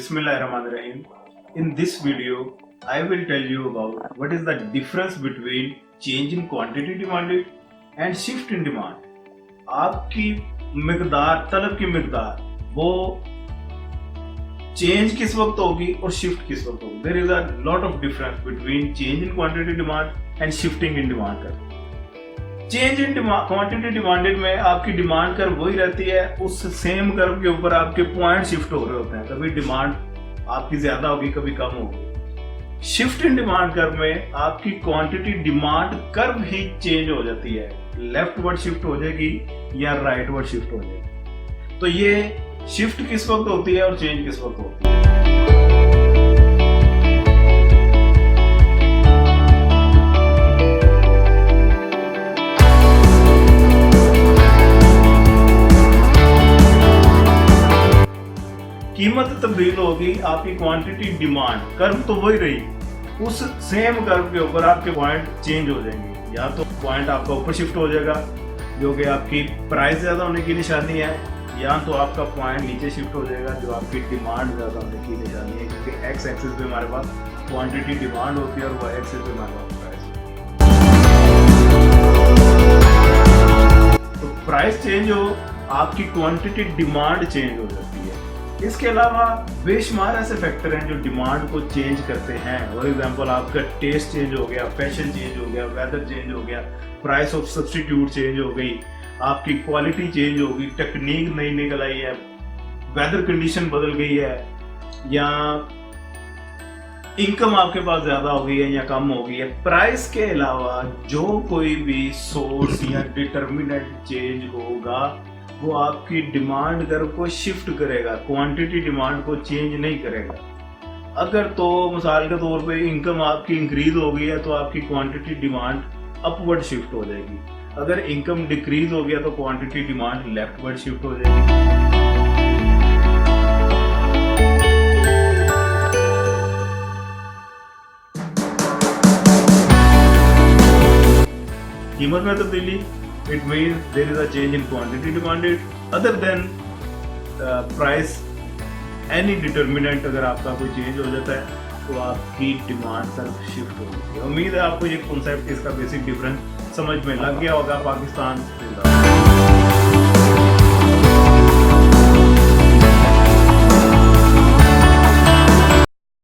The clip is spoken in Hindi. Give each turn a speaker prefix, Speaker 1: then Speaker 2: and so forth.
Speaker 1: Bismillahirrahmanirrahim. In this video, I will tell you about what is the difference between change in quantity demanded and shift in demand. आपकी मिकदार तलब की मिकदार वो चेंज किस वक्त होगी और शिफ्ट किस वक्त होगी. There is a lot of difference between change in quantity demand and shifting in demand curve. Change in quantity demanded में आपकी डिमांड कर्व वही रहती है, उस सेम कर्व के ऊपर आपके पॉइंट शिफ्ट हो रहे होते हैं. कभी डिमांड आपकी ज्यादा होगी, कभी कम होगी. शिफ्ट इन डिमांड कर्व में आपकी क्वांटिटी डिमांड कर्व ही चेंज हो जाती है, लेफ्ट वर्ड शिफ्ट हो जाएगी या राइट वर्ड शिफ्ट हो जाएगी. तो ये शिफ्ट किस वक्त होती है और चेंज किस वक्त होती है. कीमत तब्दील होगी, आपकी क्वांटिटी डिमांड कर्व तो वही रही, उस सेम कर्व के ऊपर आपके पॉइंट चेंज हो जाएंगे. या तो पॉइंट आपका ऊपर शिफ्ट हो जाएगा जो कि आपकी प्राइस ज्यादा होने की निशानी है, या तो आपका पॉइंट नीचे शिफ्ट हो जाएगा जो आपकी डिमांड ज्यादा होने की निशानी है. क्योंकि एक्स एक्सिस पे हमारे पास क्वांटिटी डिमांड होती है और वाई एक्सिस पे हमारे पास प्राइस. तो प्राइस चेंज हो, आपकी क्वांटिटी डिमांड चेंज हो जाती है. इसके अलावा बेशुमार ऐसे फैक्टर हैं जो डिमांड को चेंज करते हैं. फॉर एग्जांपल आपका टेस्ट चेंज हो गया, फैशन चेंज हो गया, वेदर चेंज हो गया, प्राइस ऑफ सब्स्टिट्यूट चेंज हो गई, आपकी क्वालिटी चेंज होगी, टेक्निक नई निकल आई है, वेदर कंडीशन बदल गई है, या इनकम आपके पास ज्यादा हो गई है या कम हो गई है. प्राइस के अलावा जो कोई भी सोर्स या डिटर्मिनेंट चेंज होगा वो आपकी डिमांड कर्व को शिफ्ट करेगा, क्वांटिटी डिमांड को चेंज नहीं करेगा. अगर तो मिसाल के तौर पे इनकम आपकी इंक्रीज हो गई है तो आपकी क्वांटिटी डिमांड अपवर्ड शिफ्ट हो जाएगी. अगर इनकम डिक्रीज हो गया तो क्वांटिटी डिमांड लेफ्टवर्ड शिफ्ट हो जाएगी. कीमत में तब्दीली, it means there is a change in quantity demanded other than price. any determinant अगर आपका कोई चेंज हो जाता है तो आपकी डिमांड कर्व शिफ्ट हो जाती है. उम्मीद है आपको ये कॉन्सेप्ट, इसका बेसिक डिफरेंस समझ में लग गया होगा. पाकिस्तान